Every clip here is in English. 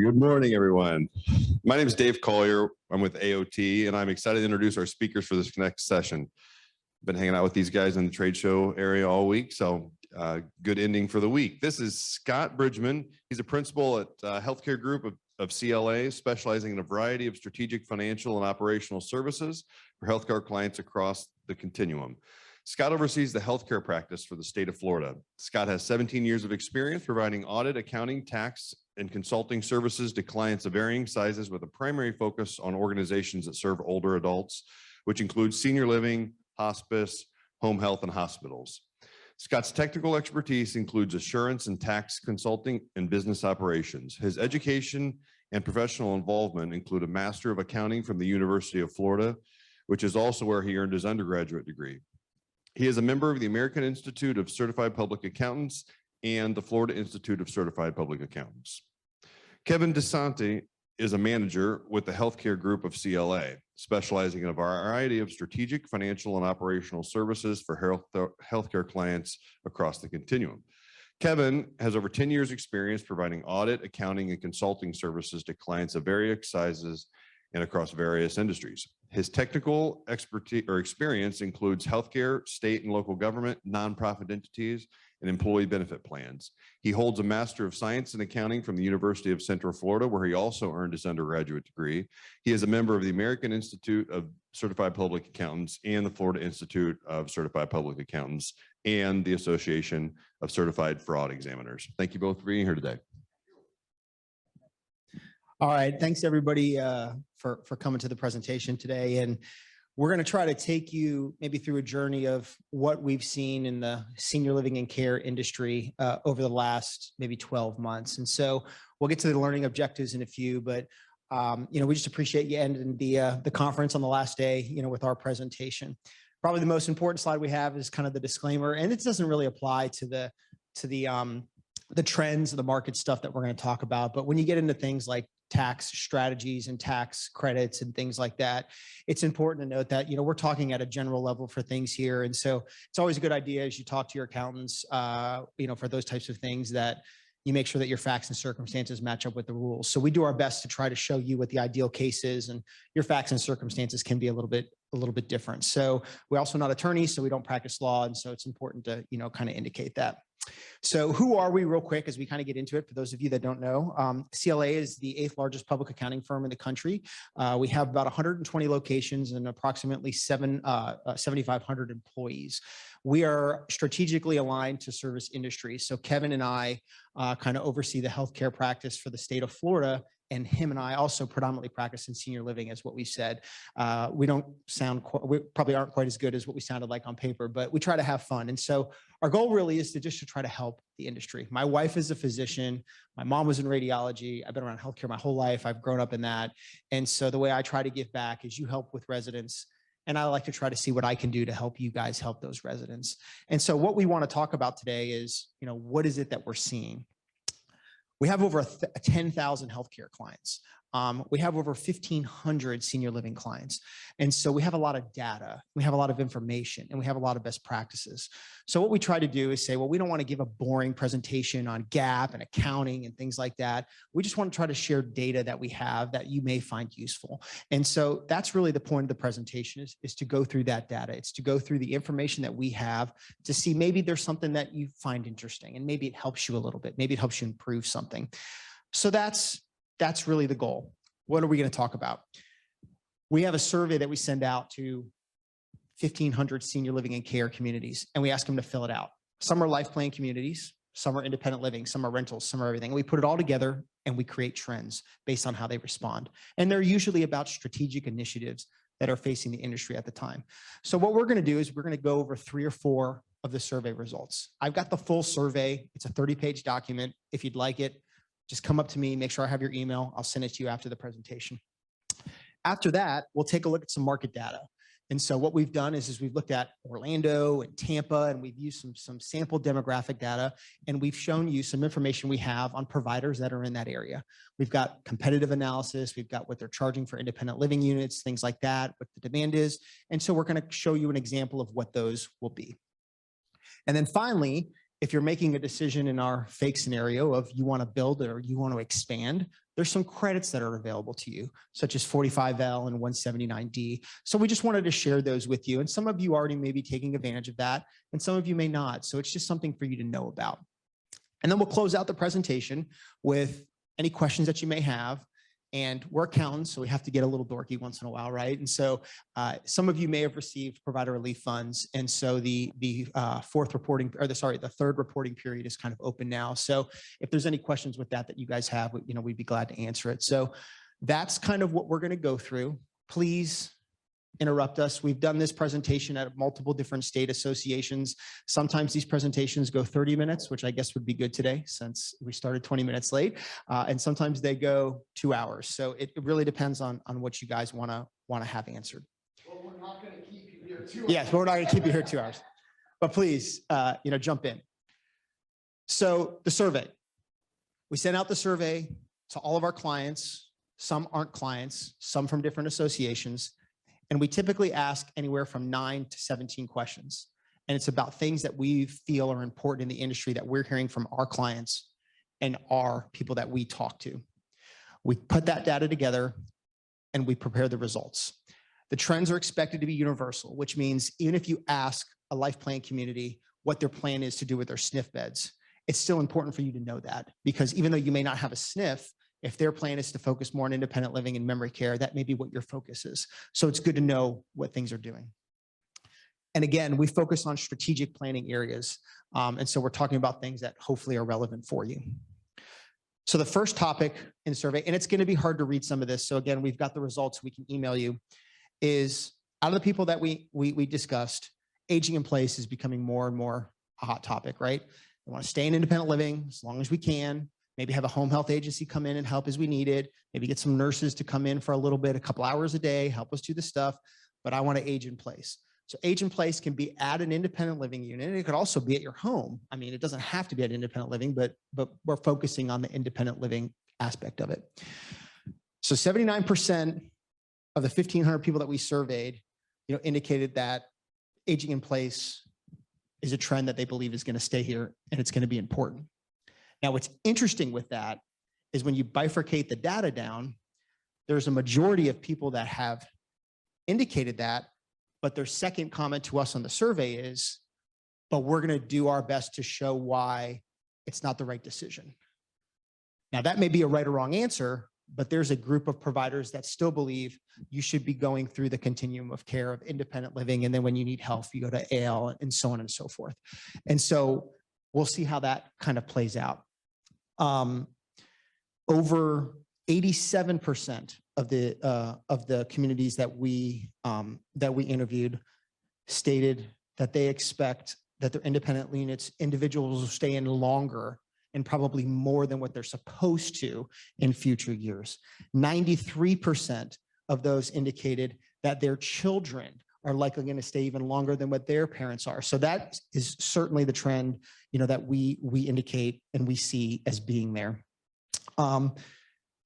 Good morning, everyone. My name is Dave Collier. I'm with AOT, and I'm excited to introduce our speakers for this next session. I've been hanging out with these guys in the trade show area all week, so good ending for the week. This is Scott Bridgeman. He's a principal at Healthcare Group of CLA, specializing in a variety of strategic, financial, and operational services for healthcare clients across the continuum. Scott oversees the healthcare practice for the state of Florida. Scott has 17 years of experience providing audit, accounting, tax, and consulting services to clients of varying sizes with a primary focus on organizations that serve older adults, which includes senior living, hospice, home health, and hospitals. Scott's technical expertise includes assurance and tax consulting and business operations. His education and professional involvement include a Master of Accounting from the University of Florida, which is also where he earned his undergraduate degree. He is a member of the American Institute of Certified Public Accountants and the Florida Institute of Certified Public Accountants. Kevin Santi is a manager with the Healthcare Group of CLA, specializing in a variety of strategic, financial, and operational services for healthcare clients across the continuum. Kevin has over 10 years experience providing audit, accounting, and consulting services to clients of various sizes and across various industries. His technical expertise or experience includes healthcare, state and local government, nonprofit entities, and employee benefit plans. He holds a Master of Science in Accounting from the University of Central Florida, where he also earned his undergraduate degree. He is a member of the American Institute of Certified Public Accountants and the Florida Institute of Certified Public Accountants and the Association of Certified Fraud Examiners. Thank you both for being here today. All right, thanks everybody for coming to the presentation today. And we're going to try to take you maybe through a journey of what we've seen in the senior living and care industry over the last maybe 12 months. And so we'll get to the learning objectives in a few, but we just appreciate you ending the conference on the last day, with our presentation. Probably the most important slide we have is kind of the disclaimer, and it doesn't really apply to the trends of the market stuff that we're going to talk about. But when you get into things like tax strategies and tax credits and things like that, it's important to note that, we're talking at a general level for things here. And so it's always a good idea as you talk to your accountants, for those types of things, that you make sure that your facts and circumstances match up with the rules. So we do our best to try to show you what the ideal case is, and your facts and circumstances can be a little bit different. So we're also not attorneys, so we don't practice law. And so it's important to, kind of indicate that. So who are we real quick as we kind of get into it? For those of you that don't know, CLA is the 8th largest public accounting firm in the country. We have about 120 locations and approximately 7,500 employees. We are strategically aligned to service industries. So Kevin and I kind of oversee the healthcare practice for the state of Florida. And him and I also predominantly practice in senior living, as what we said. We probably aren't quite as good as what we sounded like on paper, but we try to have fun. And so our goal really is to try to help the industry. My wife is a physician. My mom was in radiology. I've been around healthcare my whole life. I've grown up in that. And so the way I try to give back is you help with residents, and I like to try to see what I can do to help you guys help those residents. And so what we want to talk about today is, what is it that we're seeing? We have over 10,000 healthcare clients. We have over 1,500 senior living clients. And so we have a lot of data, we have a lot of information, and we have a lot of best practices. So what we try to do is say, well, we don't want to give a boring presentation on GAAP and accounting and things like that. We just want to try to share data that we have that you may find useful. And so that's really the point of the presentation is to go through that data. It's to go through the information that we have to see maybe there's something that you find interesting, and maybe it helps you a little bit. Maybe it helps you improve something. So that's really the goal. What are we going to talk about? We have a survey that we send out to 1,500 senior living and care communities, and we ask them to fill it out. Some are life plan communities, some are independent living, some are rentals, some are everything. We put it all together and we create trends based on how they respond. And they're usually about strategic initiatives that are facing the industry at the time. So what we're going to do is we're going to go over 3 or 4 of the survey results. I've got the full survey. It's a 30-page document. If you'd like it, just come up to me, make sure I have your email. I'll send it to you after the presentation. After that, we'll take a look at some market data. And so what we've done is we've looked at Orlando and Tampa, and we've used some sample demographic data, and we've shown you some information we have on providers that are in that area. We've got competitive analysis. We've got what they're charging for independent living units, things like that, what the demand is. And so we're going to show you an example of what those will be. And then finally, If you're making a decision in our fake scenario of you want to build or you want to expand, there's some credits that are available to you, such as 45L and 179D. So we just wanted to share those with you. And some of you already may be taking advantage of that, and some of you may not. So it's just something for you to know about. And then we'll close out the presentation with any questions that you may have. And we're accountants, so we have to get a little dorky once in a while, right? And so some of you may have received provider relief funds. And so the third reporting period is kind of open now. So if there's any questions with that you guys have, we'd be glad to answer it. So that's kind of what we're going to go through. Please interrupt us. We've done this presentation at multiple different state associations. Sometimes these presentations go 30 minutes, which I guess would be good today since we started 20 minutes late. And sometimes they go 2 hours. So it really depends on what you guys want to have answered. Well, we're not going to keep you here 2 hours. Yes, but we're not going to keep you here 2 hours. But please, jump in. So the survey. We sent out the survey to all of our clients. Some aren't clients, some from different associations. And we typically ask anywhere from 9 to 17 questions. And it's about things that we feel are important in the industry that we're hearing from our clients and our people that we talk to. We put that data together and we prepare the results. The trends are expected to be universal, which means even if you ask a life plan community what their plan is to do with their SNF beds, it's still important for you to know that, because even though you may not have a SNF, if their plan is to focus more on independent living and memory care, that may be what your focus is. So it's good to know what things are doing. And again, we focus on strategic planning areas. And so we're talking about things that hopefully are relevant for you. So the first topic in the survey, and it's going to be hard to read some of this. So again, we've got the results we can email you, is out of the people that we discussed, aging in place is becoming more and more a hot topic, right? We want to stay in independent living as long as we can. Maybe have a home health agency come in and help as we need it. Maybe get some nurses to come in for a little bit, a couple hours a day, help us do the stuff, but I want to age in place. So age in place can be at an independent living unit. And it could also be at your home. I mean, it doesn't have to be at independent living, but we're focusing on the independent living aspect of it. So 79% of the 1,500 people that we surveyed, indicated that aging in place is a trend that they believe is going to stay here and it's going to be important. Now, what's interesting with that is when you bifurcate the data down, there's a majority of people that have indicated that, but their second comment to us on the survey is, but we're going to do our best to show why it's not the right decision. Now, that may be a right or wrong answer, but there's a group of providers that still believe you should be going through the continuum of care of independent living. And then when you need help, you go to AL and so on and so forth. And so we'll see how that kind of plays out. Over 87% of the communities that we interviewed stated that they expect that their independent units, individuals will stay in longer and probably more than what they're supposed to in future years. 93% of those indicated that their children are likely going to stay even longer than what their parents are. So that is certainly the trend, that we indicate and we see as being there.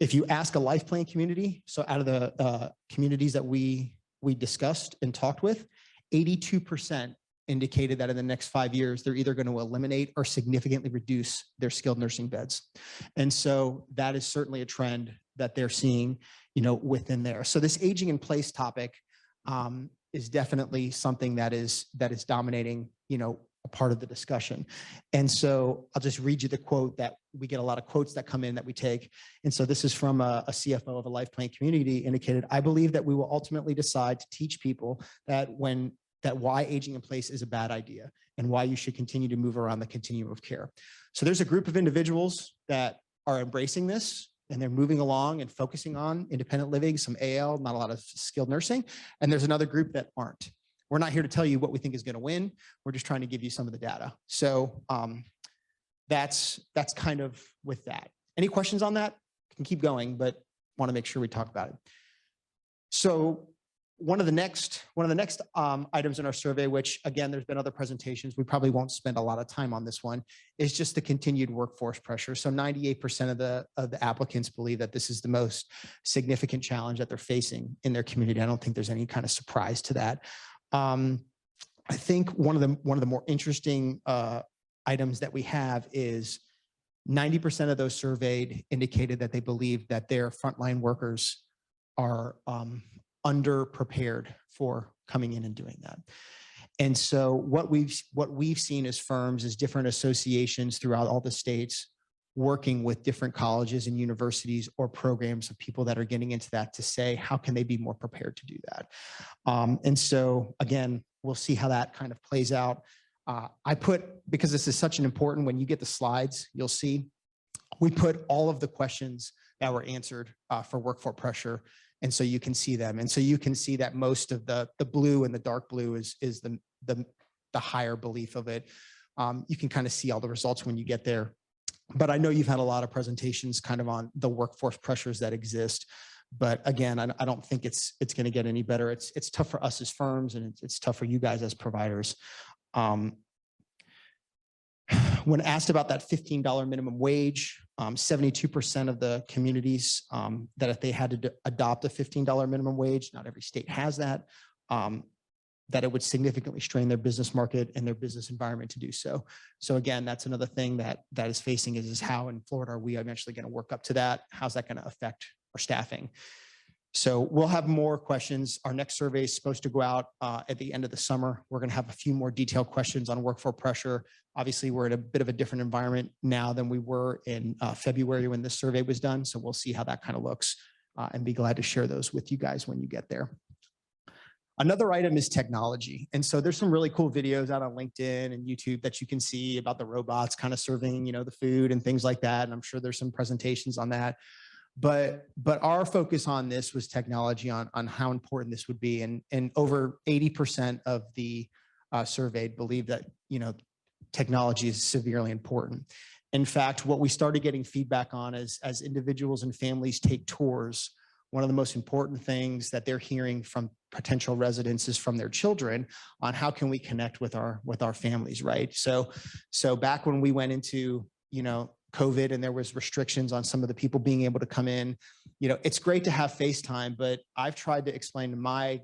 If you ask a life plan community, so out of the communities that we discussed and talked with, 82% indicated that in the next 5 years, they're either going to eliminate or significantly reduce their skilled nursing beds. And so that is certainly a trend that they're seeing, within there. So this aging in place topic is definitely something that is dominating, a part of the discussion. And so I'll just read you the quote that we get a lot of quotes that come in that we take. And so this is from a CFO of a life plan community indicated, I believe that we will ultimately decide to teach people that why aging in place is a bad idea and why you should continue to move around the continuum of care. So there's a group of individuals that are embracing this and they're moving along and focusing on independent living, some AL, not a lot of skilled nursing. And there's another group that aren't. We're not here to tell you what we think is going to win. We're just trying to give you some of the data. So that's kind of with that. Any questions on that? I can keep going, but want to make sure we talk about it. So one of the next items in our survey, which again, there's been other presentations, we probably won't spend a lot of time on this one, is just the continued workforce pressure. So 98% of the applicants believe that this is the most significant challenge that they're facing in their community. I don't think there's any kind of surprise to that. I think one of the more interesting items that we have is 90% of those surveyed indicated that they believe that their frontline workers are underprepared for coming in and doing that. And so what we've seen as firms is different associations throughout all the states working with different colleges and universities or programs of people that are getting into that to say, how can they be more prepared to do that? And so again, we'll see how that kind of plays out. Because this is such an important, when you get the slides, you'll see, we put all of the questions that were answered for workforce pressure. And so you can see them. And so you can see that most of the blue and the dark blue is the higher belief of it. You can kind of see all the results when you get there. But I know you've had a lot of presentations kind of on the workforce pressures that exist. But again, I don't think it's going to get any better. It's tough for us as firms, and it's tough for you guys as providers. When asked about that $15 minimum wage, 72% of the communities that if they had to adopt a $15 minimum wage, not every state has that, that it would significantly strain their business market and their business environment to do so. So again, that's another thing that is facing is how in Florida are we eventually going to work up to that? How's that going to affect our staffing? So we'll have more questions. Our next survey is supposed to go out at the end of the summer. We're going to have a few more detailed questions on workforce pressure. Obviously, we're in a bit of a different environment now than we were in February when this survey was done. So we'll see how that kind of looks and be glad to share those with you guys when you get there. Another item is technology. And so there's some really cool videos out on LinkedIn and YouTube that you can see about the robots kind of serving, the food and things like that. And I'm sure there's some presentations on that. But our focus on this was technology on how important this would be. And over 80% of the surveyed believe that, technology is severely important. In fact, what we started getting feedback on is as individuals and families take tours, one of the most important things that they're hearing from potential residents is from their children on how can we connect with our families, right? So back when we went into, COVID and there was restrictions on some of the people being able to come in, it's great to have FaceTime, but I've tried to explain to my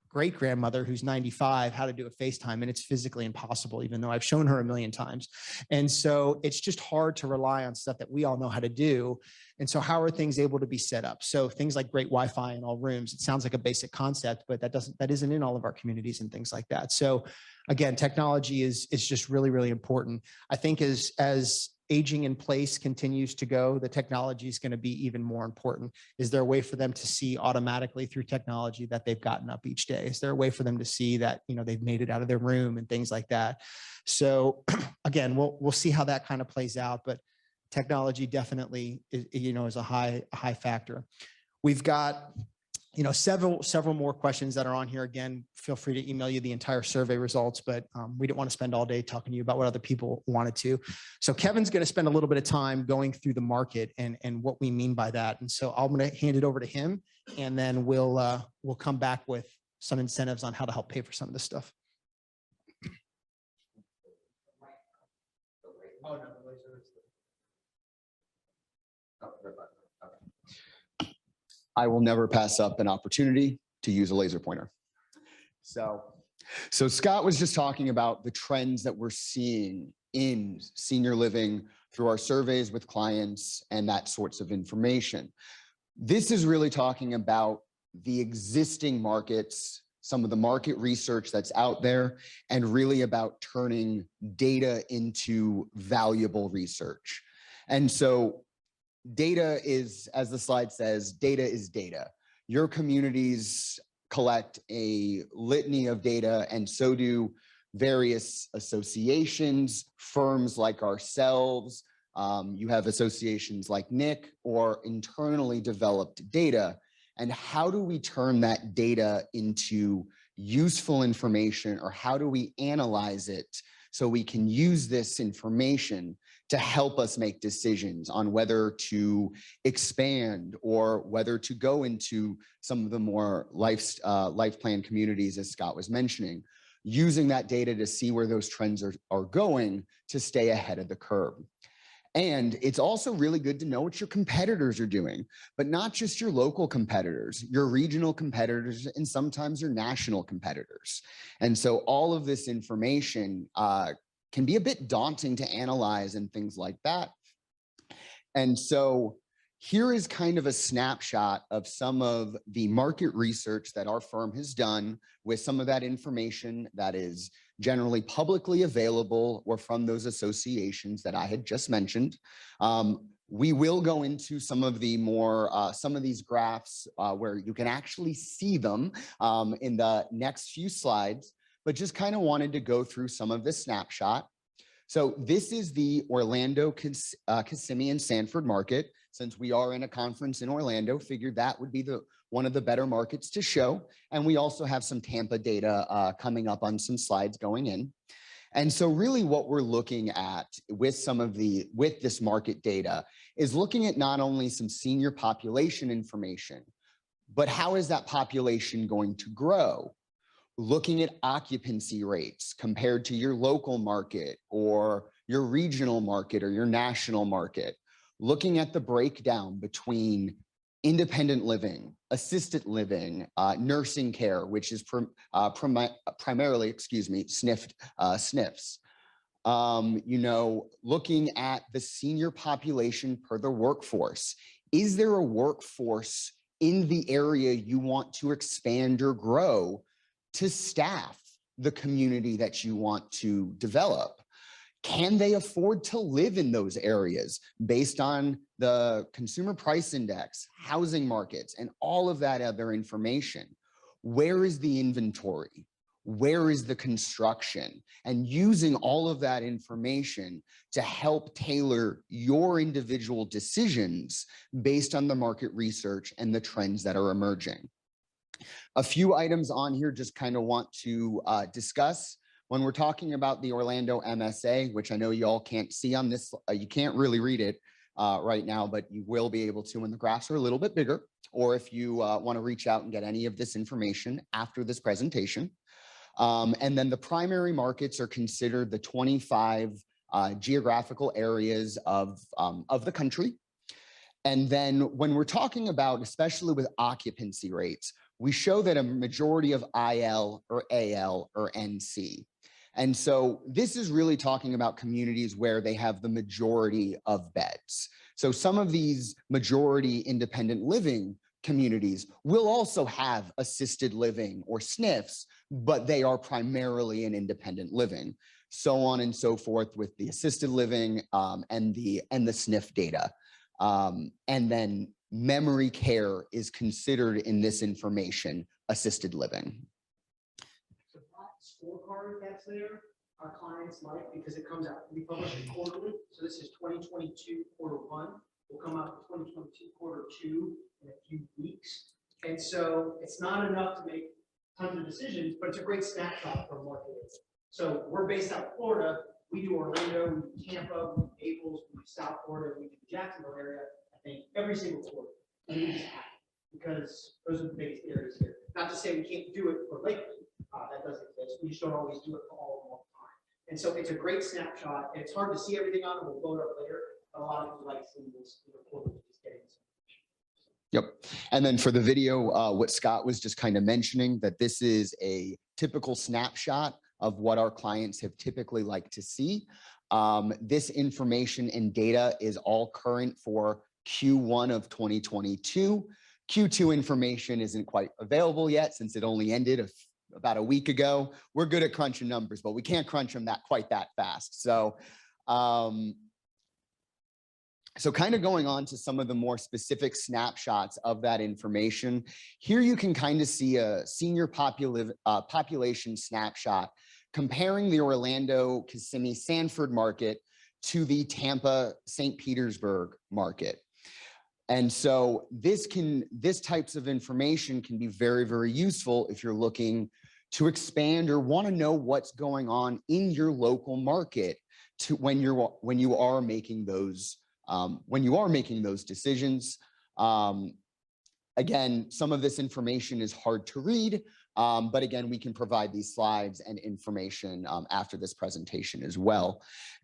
great grandmother who's 95 how to do a FaceTime, and it's physically impossible, even though I've shown her a million times. And so it's just hard to rely on stuff that we all know how to do. And so how are things able to be set up? So things like great Wi-Fi in all rooms, it sounds like a basic concept, but that isn't in all of our communities and things like that. So again, technology is just really, really important. I think as aging in place continues to go, the technology is going to be even more important. Is there a way for them to see automatically through technology that they've gotten up each day? Is there a way for them to see that, they've made it out of their room and things like that? So again, we'll see how that kind of plays out, but technology definitely is a high factor. We've got several more questions that are on here. Again, feel free to email you the entire survey results, but we didn't want to spend all day talking to you about what other people wanted to. So Kevin's going to spend a little bit of time going through the market and what we mean by that. And so I'm going to hand it over to him, and then we'll come back with some incentives on how to help pay for some of this stuff. I will never pass up an opportunity to use a laser pointer. So Scott was just talking about the trends that we're seeing in senior living through our surveys with clients and that sorts of information. This is really talking about the existing markets, some of the market research that's out there, and really about turning data into valuable research. And so data is, as the slide says, data is data. Your communities collect a litany of data, and so do various associations, firms like ourselves. You have associations like NIC or internally developed data. And how do we turn that data into useful information, or how do we analyze it so we can use this information to help us make decisions on whether to expand or whether to go into some of the more life plan communities, as Scott was mentioning, using that data to see where those trends are going to stay ahead of the curve. And it's also really good to know what your competitors are doing, but not just your local competitors, your regional competitors, and sometimes your national competitors. And so all of this information can be a bit daunting to analyze and things like that. And so here is kind of a snapshot of some of the market research that our firm has done with some of that information that is generally publicly available or from those associations that I had just mentioned. We will go into some of the more, some of these graphs where you can actually see them in the next few slides, but just kind of wanted to go through some of this snapshot. So this is the Orlando, Kissimmee, and Sanford market. Since we are in a conference in Orlando, figured that would be one of the better markets to show. And we also have some Tampa data coming up on some slides going in. And so really what we're looking at with this market data is looking at not only some senior population information, but how is that population going to grow? Looking at occupancy rates compared to your local market or your regional market or your national market. Looking at the breakdown between independent living, assisted living, nursing care, which is primarily, SNFs. Looking at the senior population per the workforce. Is there a workforce in the area you want to expand or grow to staff the community that you want to develop? Can they afford to live in those areas based on the consumer price index, housing markets, and all of that other information? Where is the inventory? Where is the construction? And using all of that information to help tailor your individual decisions based on the market research and the trends that are emerging. A few items on here just kind of want to discuss. When we're talking about the Orlando MSA, which I know you all can't see on this, you can't really read it right now, but you will be able to when the graphs are a little bit bigger, or if you want to reach out and get any of this information after this presentation. And then the primary markets are considered the 25 geographical areas of the country. And then when we're talking about, especially with occupancy rates, we show that a majority of IL or AL or NC. And so this is really talking about communities where they have the majority of beds. So some of these majority independent living communities will also have assisted living or SNFs, but they are primarily in independent living. So on and so forth with the assisted living and the SNF data. And then memory care is considered in this information assisted living. The scorecard that's there, our clients like because it comes out. We publish it quarterly. So this is 2022 quarter one. We'll come out with 2022 quarter two in a few weeks. And so it's not enough to make tons of decisions, but it's a great snapshot for marketing. So we're based out of Florida. We do Orlando, we do Tampa, we do Naples, we do South Florida, we do the Jacksonville area, I think every single quarter. And we just have it because those are the biggest areas here. Not to say we can't do it for Lakeland. That doesn't exist. We just don't always do it for all of them all the time. And so it's a great snapshot. And it's hard to see everything on it. We'll blow it up later. But a lot of people like seeing this quarterly, just getting this information. Yep. And then for the video, what Scott was just kind of mentioning, that this is a typical snapshot of what our clients have typically liked to see. This information and data is all current for Q1 of 2022. Q2 information isn't quite available yet since it only ended about a week ago. We're good at crunching numbers, but we can't crunch them quite that fast. So, so kind of going on to some of the more specific snapshots of that information. Here you can kind of see a senior population snapshot comparing the Orlando, Kissimmee, Sanford market to the Tampa, St. Petersburg market. And so this types of information can be very, very useful if you're looking to expand or want to know what's going on in your local market to when you are making those decisions. Again, some of this information is hard to read, but again, we can provide these slides and information after this presentation as well.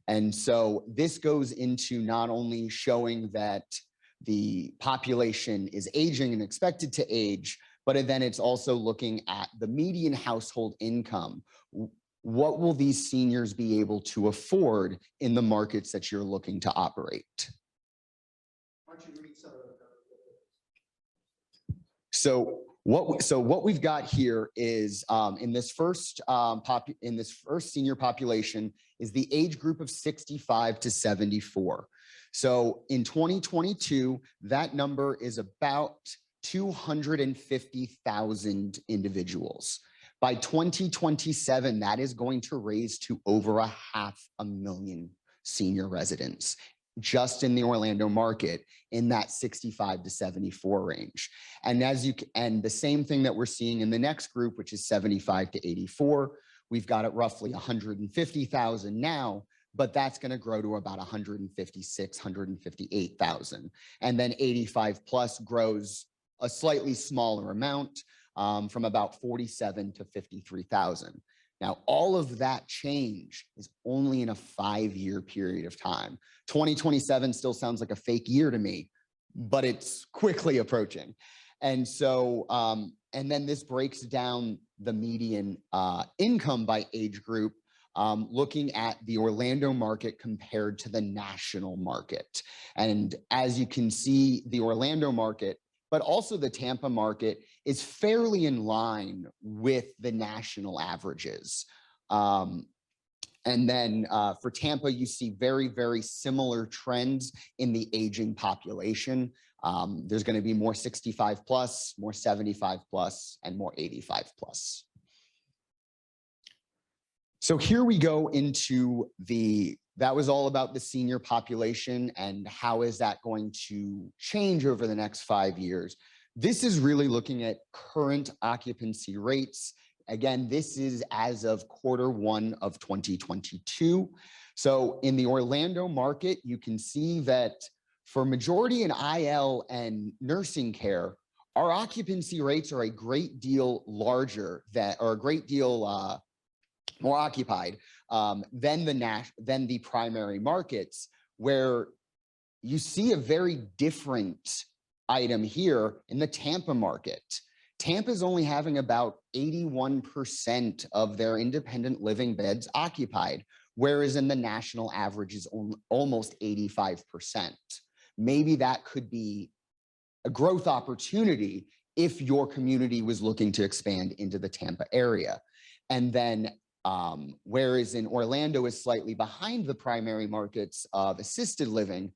And so this goes into not only showing that the population is aging and expected to age, but then it's also looking at the median household income. what will these seniors be able to afford in the markets that you're looking to operate? Why don't you read some of the- So what we've got here is in this first senior population is the age group of 65 to 74. So in 2022, that number is about 250,000 individuals. By 2027, that is going to raise to over 500,000 senior residents just in the Orlando market in that 65 to 74 range. And and the same thing that we're seeing in the next group, which is 75 to 84, we've got it roughly 150,000 now, but that's going to grow to about 156, 158,000. And then 85 plus grows a slightly smaller amount from about 47 to 53,000. Now, all of that change is only in a 5-year period of time. 2027 still sounds like a fake year to me, but it's quickly approaching. And so, and then this breaks down the median income by age group, looking at the Orlando market compared to the national market. And as you can see, the Orlando market, but also the Tampa market, is fairly in line with the national averages. And then for Tampa, you see very, very similar trends in the aging population. There's going to be more 65 plus, more 75 plus, and more 85 plus. So here we go into that was all about the senior population and how is that going to change over the next 5 years. This is really looking at current occupancy rates. Again, this is as of Q1 of 2022. So in the Orlando market, you can see that for majority in IL and nursing care, our occupancy rates are a great deal larger or a great deal more occupied than the primary markets, where you see a very different item here in the Tampa market. Tampa is only having about 81% of their independent living beds occupied, whereas in the national average is almost 85%. Maybe that could be a growth opportunity if your community was looking to expand into the Tampa area. And then whereas in Orlando is slightly behind the primary markets of assisted living,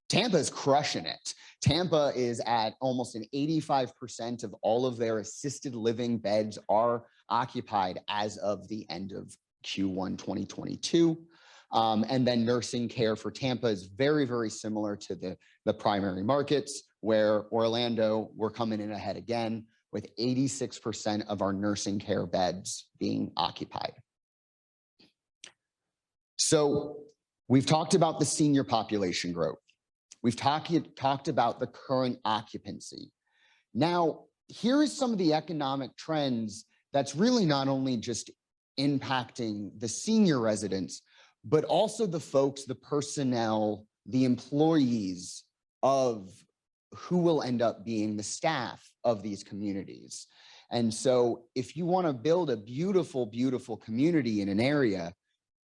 Tampa is crushing it. Tampa is at almost an 85% of all of their assisted living beds are occupied as of the end of Q1 2022. And then nursing care for Tampa is very, very similar to the primary markets, where Orlando, we're coming in ahead again with 86% of our nursing care beds being occupied. So we've talked about the senior population growth. We've talked about the current occupancy. Now, here is some of the economic trends that's really not only just impacting the senior residents, but also the folks, the personnel, the employees of who will end up being the staff of these communities. And so if you want to build a beautiful, beautiful community in an area,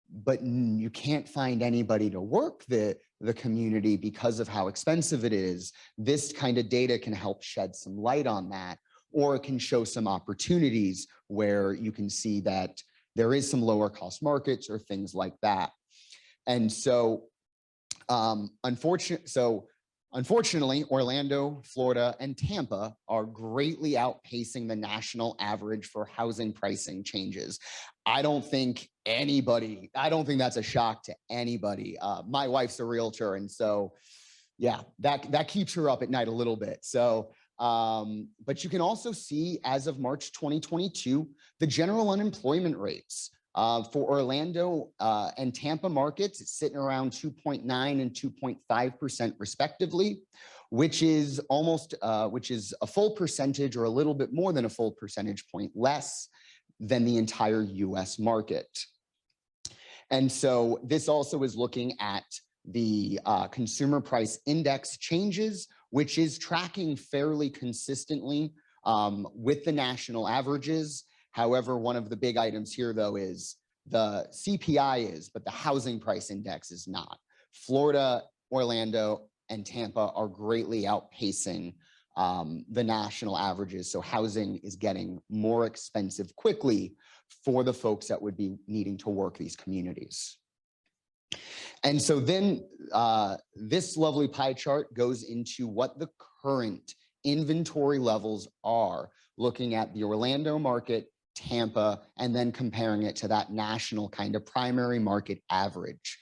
but you can't find anybody to work the community because of how expensive it is, this kind of data can help shed some light on that, or it can show some opportunities where you can see that there is some lower cost markets or things like that. And so, unfortunately, Orlando, Florida, and Tampa are greatly outpacing the national average for housing pricing changes. I don't think that's a shock to anybody. My wife's a realtor, and so, yeah, that keeps her up at night a little bit. So, but you can also see, as of March 2022, the general unemployment rates for Orlando and Tampa markets, it's sitting around 2.9 and 2.5% respectively, which is a full percentage or a little bit more than a full percentage point less than the entire US market. And so this also is looking at the consumer price index changes, which is tracking fairly consistently with the national averages. However, one of the big items here, though, is the CPI is, but the housing price index is not. Florida, Orlando, and Tampa are greatly outpacing the national averages. So housing is getting more expensive quickly for the folks that would be needing to work these communities. And so then this lovely pie chart goes into what the current inventory levels are, looking at the Orlando market, Tampa, and then comparing it to that national kind of primary market average.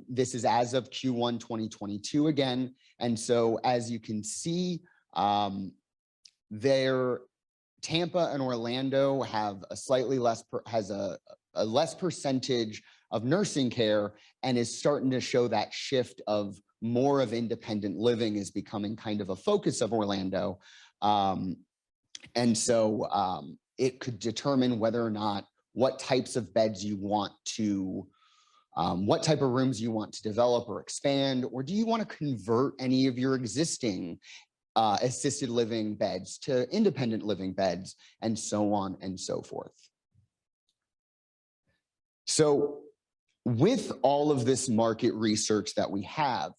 This is as of Q1 2022 again. And so as you can see, Tampa and Orlando have a slightly less, a less percentage of nursing care, and is starting to show that shift of more of independent living is becoming kind of a focus of Orlando. And so it could determine whether or not what types of beds you want to, what type of rooms you want to develop or expand, or do you want to convert any of your existing assisted living beds to independent living beds, and so on and so forth. So with all of this market research that we have,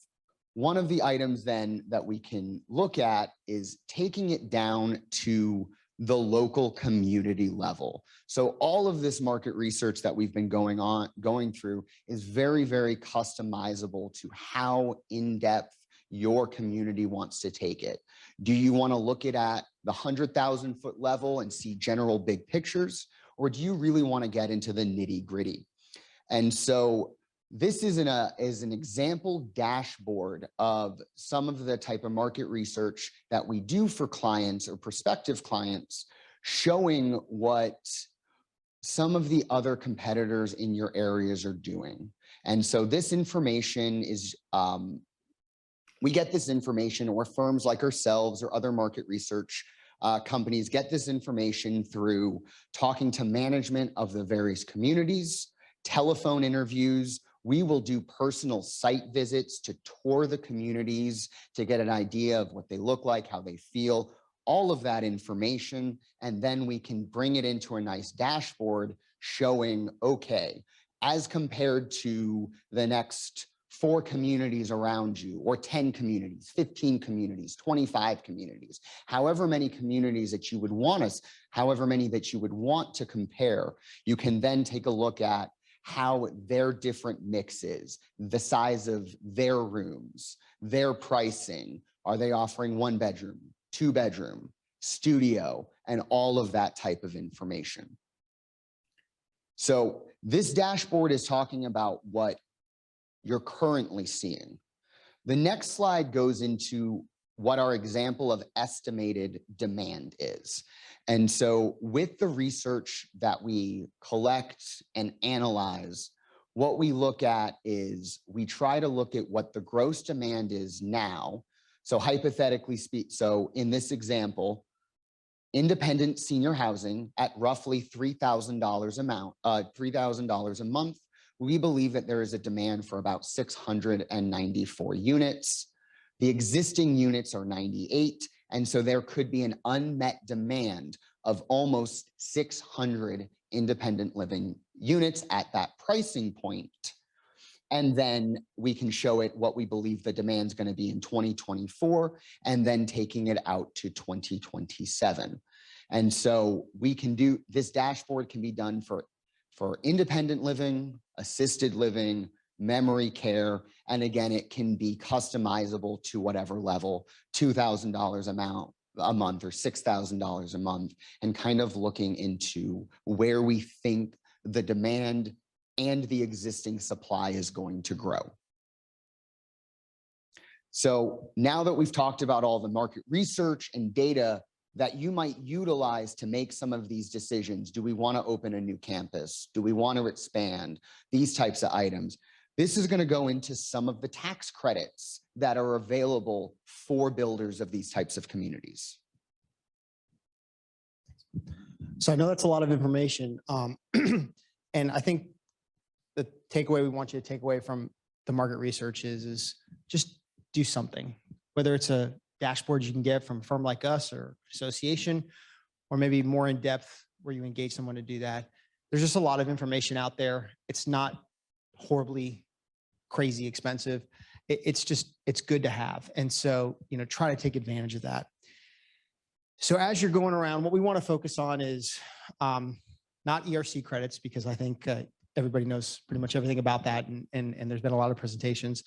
one of the items then that we can look at is taking it down to the local community level. So all of this market research that we've been going through is very, very customizable to how in-depth your community wants to take it. Do you want to look at the 100,000-foot level and see general big pictures, or do you really want to get into the nitty-gritty? And so this is an example dashboard of some of the type of market research that we do for clients or prospective clients, showing what some of the other competitors in your areas are doing. And so this information is, we get this information, or firms like ourselves or other market research companies get this information through talking to management of the various communities, telephone interviews. We will do personal site visits to tour the communities to get an idea of what they look like, how they feel, all of that information. And then we can bring it into a nice dashboard showing, okay, as compared to the next 4 communities around you, or 10 communities, 15 communities, 25 communities, however many communities that you would want us, however many that you would want to compare, you can then take a look at how their different mixes, the size of their rooms, their pricing. Are they offering 1 bedroom, 2 bedroom, studio, and all of that type of information? So this dashboard is talking about what you're currently seeing. The next slide goes into what our example of estimated demand is. And so with the research that we collect and analyze, what we look at is we try to look at what the gross demand is now. So hypothetically speak, so in this example, independent senior housing at roughly $3,000 a month, we believe that there is a demand for about 694 units. The existing units are 98, and so there could be an unmet demand of almost 600 independent living units at that pricing point. And then we can show it what we believe the demand is going to be in 2024, and then taking it out to 2027. And so we can do, this dashboard can be done for independent living, assisted living, memory care, and again, it can be customizable to whatever level, $2,000 a month or $6,000 a month, and kind of looking into where we think the demand and the existing supply is going to grow. So now that we've talked about all the market research and data that you might utilize to make some of these decisions, do we want to open a new campus? Do we want to expand? These types of items. This is going to go into some of the tax credits that are available for builders of these types of communities. So I know that's a lot of information. And I think the takeaway we want you to take away from the market research is just do something, whether it's a dashboard you can get from a firm like us or association, or maybe more in-depth where you engage someone to do that. There's just a lot of information out there. It's not horribly crazy expensive. It's good to have. And so, try to take advantage of that. So as you're going around, what we want to focus on is not ERC credits, because I think everybody knows pretty much everything about that. And there's been a lot of presentations,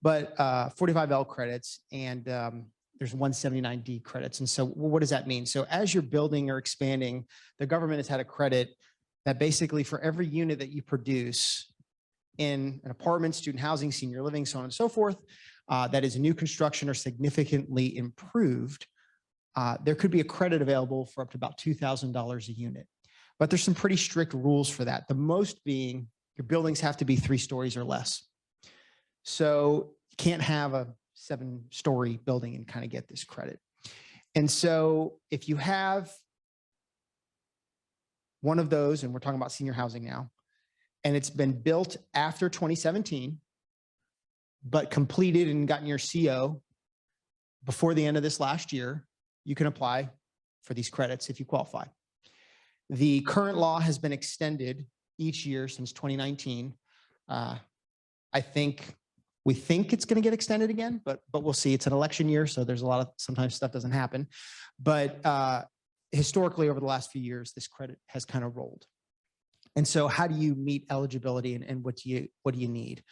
but 45L credits, and there's 179D credits. And so what does that mean? So as you're building or expanding, the government has had a credit that basically for every unit that you produce in an apartment, student housing, senior living, so on and so forth, that is a new construction or significantly improved, there could be a credit available for up to about $2,000 a unit. But there's some pretty strict rules for that. The most being your buildings have to be 3 stories or less. So you can't have a 7-story building and kind of get this credit. And so if you have one of those, and we're talking about senior housing now, and it's been built after 2017, but completed and gotten your CO before the end of this last year, you can apply for these credits if you qualify. The current law has been extended each year since 2019. We think it's going to get extended again, but we'll see. It's an election year, so there's sometimes stuff doesn't happen. But historically, over the last few years, this credit has kind of rolled. And so how do you meet eligibility, and what do you need?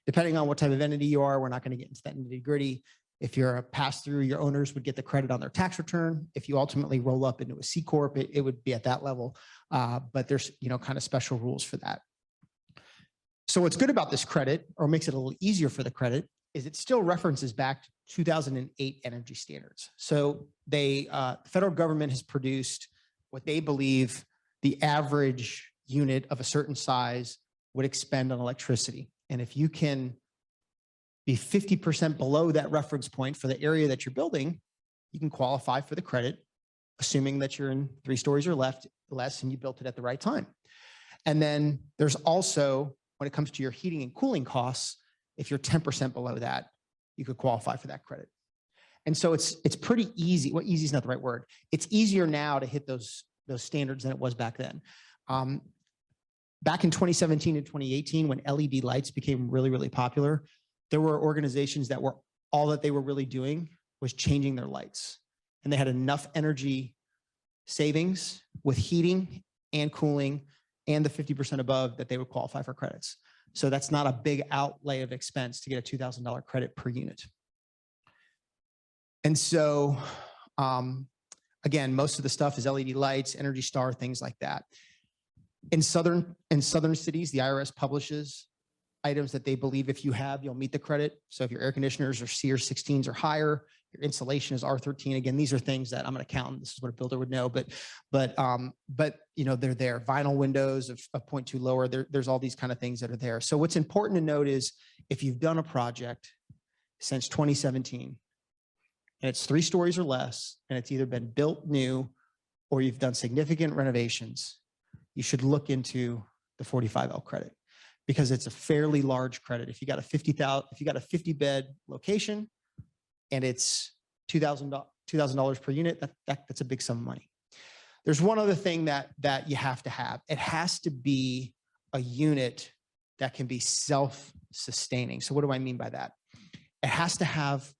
Depending on what type of entity you are, we're not going to get into that nitty-gritty. If you're a pass-through, your owners would get the credit on their tax return. If you ultimately roll up into a C Corp, it would be at that level. But there's kind of special rules for that. So what's good about this credit, or makes it a little easier for the credit, is it still references back to 2008 energy standards. So the federal government has produced what they believe the average unit of a certain size would expend on electricity. And if you can be 50% below that reference point for the area that you're building, you can qualify for the credit, assuming that you're in 3 stories or less and you built it at the right time. And then there's also, when it comes to your heating and cooling costs, if you're 10% below that, you could qualify for that credit. And so it's pretty easy. Well, easy is not the right word. It's easier now to hit those standards than it was back then. Back in 2017 and 2018, when LED lights became really, really popular, there were organizations that were, all that they were really doing was changing their lights. And they had enough energy savings with heating and cooling and the 50% above that they would qualify for credits. So that's not a big outlay of expense to get a $2,000 credit per unit. And so, again, most of the stuff is LED lights, Energy Star, things like that. In southern cities, the IRS publishes items that they believe if you have, you'll meet the credit. So if your air conditioners are SEER 16s or higher, your insulation is R13. Again, these are things that I'm an accountant. This is what a builder would know, but they're there. Vinyl windows of 0.2 lower. There's all these kind of things that are there. So what's important to note is if you've done a project since 2017 and it's 3 stories or less, and it's either been built new or you've done significant renovations, you should look into the 45L credit, because it's a fairly large credit. If you got a 50-bed location and it's $2,000 per unit, that's a big sum of money. There's one other thing that you have to have. It has to be a unit that can be self-sustaining. So what do I mean by that? It has to have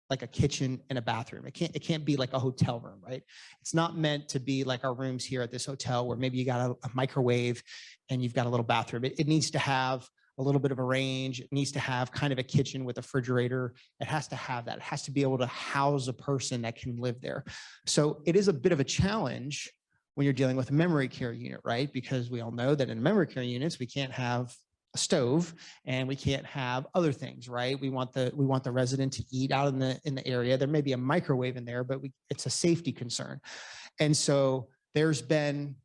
like a kitchen and a bathroom. It can't be like a hotel room, right? It's not meant to be like our rooms here at this hotel where maybe you got a microwave and you've got a little bathroom. It needs to have a little bit of a range. It needs to have kind of a kitchen with a refrigerator. It has to have that. It has to be able to house a person that can live there. So it is a bit of a challenge when you're dealing with a memory care unit, right? Because we all know that in memory care units, we can't have a stove and we can't have other things, right? We want the resident to eat out in the area. There may be a microwave in there, but it's a safety concern. And so there's been,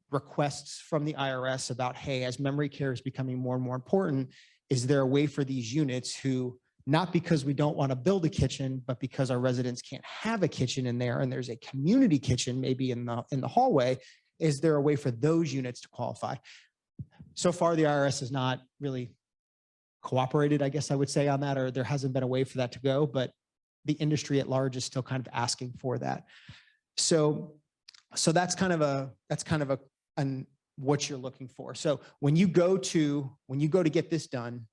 requests from the IRS about, hey, as memory care is becoming more and more important, is there a way for these units who, not because we don't want to build a kitchen, but because our residents can't have a kitchen in there and there's a community kitchen maybe in the hallway, is there a way for those units to qualify? So far, the IRS has not really cooperated, I guess I would say, on that, or there hasn't been a way for that to go, but the industry at large is still kind of asking for that. So So that's kind of what you're looking for. So when you go to get this done,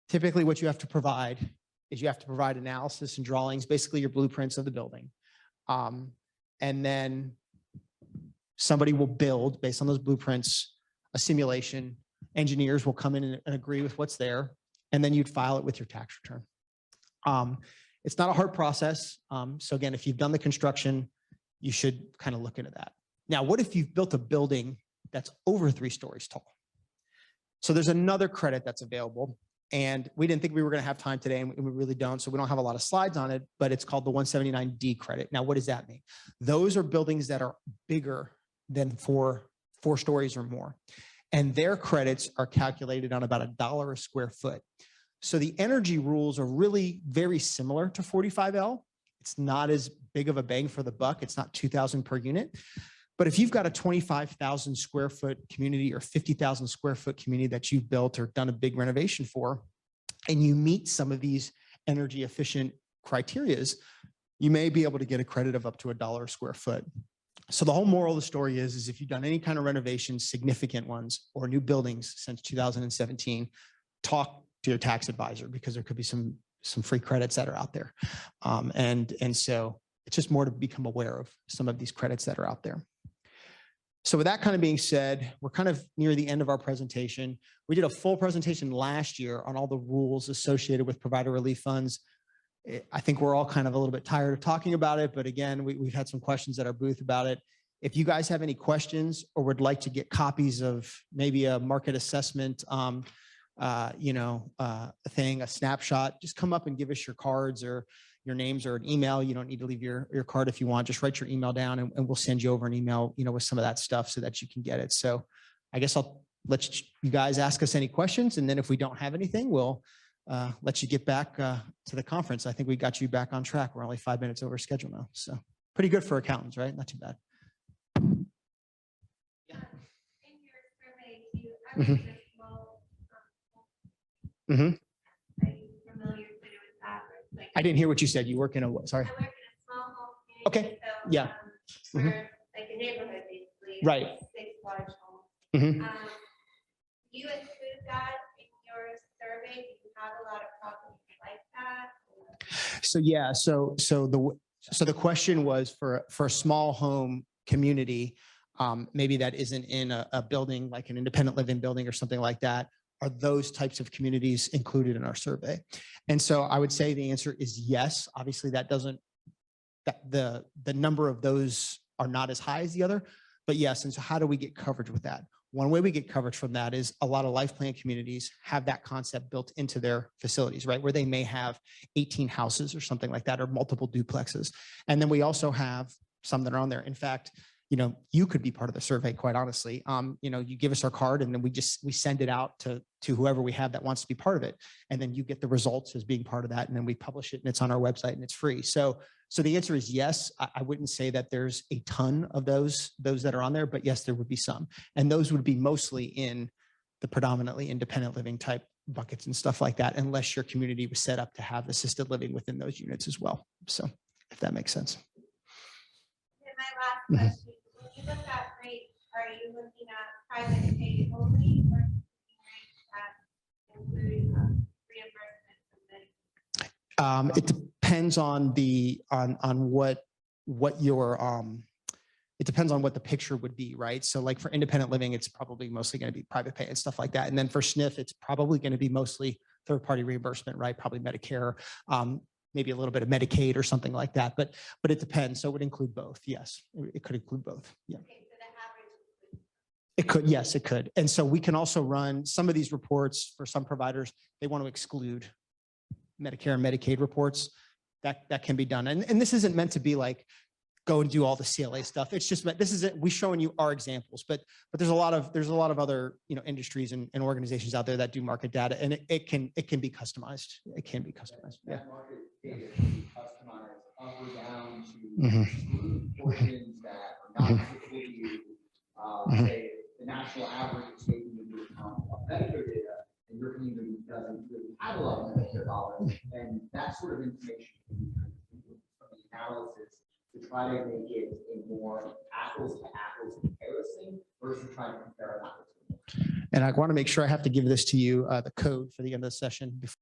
typically what you have to provide is you have to provide analysis and drawings, basically your blueprints of the building. And then somebody will build based on those blueprints, a simulation. Engineers will come in and agree with what's there. And then you'd file it with your tax return. It's not a hard process. So again, if you've done the construction, you should kind of look into that. Now, what if you've built a building that's over 3 stories tall? So there's another credit that's available. And we didn't think we were going to have time today, and we really don't. So we don't have a lot of slides on it, but it's called the 179D credit. Now, what does that mean? Those are buildings that are bigger than 4 stories or more. And their credits are calculated on about $1 a square foot. So the energy rules are really very similar to 45L. It's not as big of a bang for the buck. It's not $2,000 per unit. But if you've got a 25,000 square foot community or 50,000 square foot community that you've built or done a big renovation for, and you meet some of these energy efficient criterias, you may be able to get a credit of up to $1 a square foot. So the whole moral of the story is if you've done any kind of renovations, significant ones, or new buildings since 2017, talk to your tax advisor, because there could be some free credits that are out there. And so it's just more to become aware of some of these credits that are out there. So with that kind of being said, we're kind of near the end of our presentation. We did a full presentation last year on all the rules associated with provider relief funds. I think we're all kind of a little bit tired of talking about it, but again, we've had some questions at our booth about it. If you guys have any questions or would like to get copies of maybe a market assessment, a snapshot, just come up and give us your cards or your names or an email. You don't need to leave your card if you want. Just write your email down and we'll send you over an email, with some of that stuff so that you can get it. So I guess I'll let you guys ask us any questions. And then if we don't have anything, we'll let you get back to the conference. I think we got you back on track. We're only 5 minutes over schedule now. So pretty good for accountants, right? Not too bad. In your survey, do you ever get a small, are you familiar with that? Like, I didn't hear what you said. You work in a what? Sorry. I work in a small home Okay. community. So, Yeah. we're like a neighborhood, basically. Right. 6 large homes. Mhm. Do you include that in your survey? Do you have a lot of properties like that? So yeah, so the question was for a small home community, maybe that isn't in a building like an independent living building or something like that. Are those types of communities included in our survey? And so I would say the answer is yes. Obviously, that the number of those are not as high as the other, but yes. And so how do we get coverage with that? One way we get coverage from that is a lot of life plan communities have that concept built into their facilities, right? Where they may have 18 houses or something like that, or multiple duplexes. And then we also have some that are on there. In fact, you could be part of the survey, quite honestly. You give us our card and then we send it out to whoever we have that wants to be part of it. And then you get the results as being part of that. And then we publish it and it's on our website and it's free. So the answer is yes. I wouldn't say that there's a ton of those that are on there, but yes, there would be some. And those would be mostly in the predominantly independent living type buckets and stuff like that, unless your community was set up to have assisted living within those units as well. So if that makes sense. And my last question. When you look at rates, are you looking at private pay only or rates that include reimbursement? It depends on what your it depends on what the picture would be, right? So like for independent living, it's probably mostly going to be private pay and stuff like that. And then for SNF, it's probably going to be mostly third-party reimbursement, right? Probably Medicare, maybe a little bit of Medicaid or something like that, but it depends. So it would include both. Yes, it could include both. Yeah. Okay, so the average. It could, yes, it could. And so we can also run some of these reports for some providers. They want to exclude Medicare and Medicaid reports. That can be done. And this isn't meant to be like, go and do all the CLA stuff. It's just meant, we're showing you our examples, but there's a lot of other, industries and organizations out there that do market data, and it can be customized. It can be customized. Yeah. That market data can be customized up or down to portions that are not applicable to you. Say the national average is taking into account Medicare data, and your community doesn't really have a lot of Medicare dollars, and that sort of information can be from the analysis to try to make it a more apples to apples comparison versus trying to compare an apples to an orange. And I want to make sure I have to give this to you, the code for the end of the session before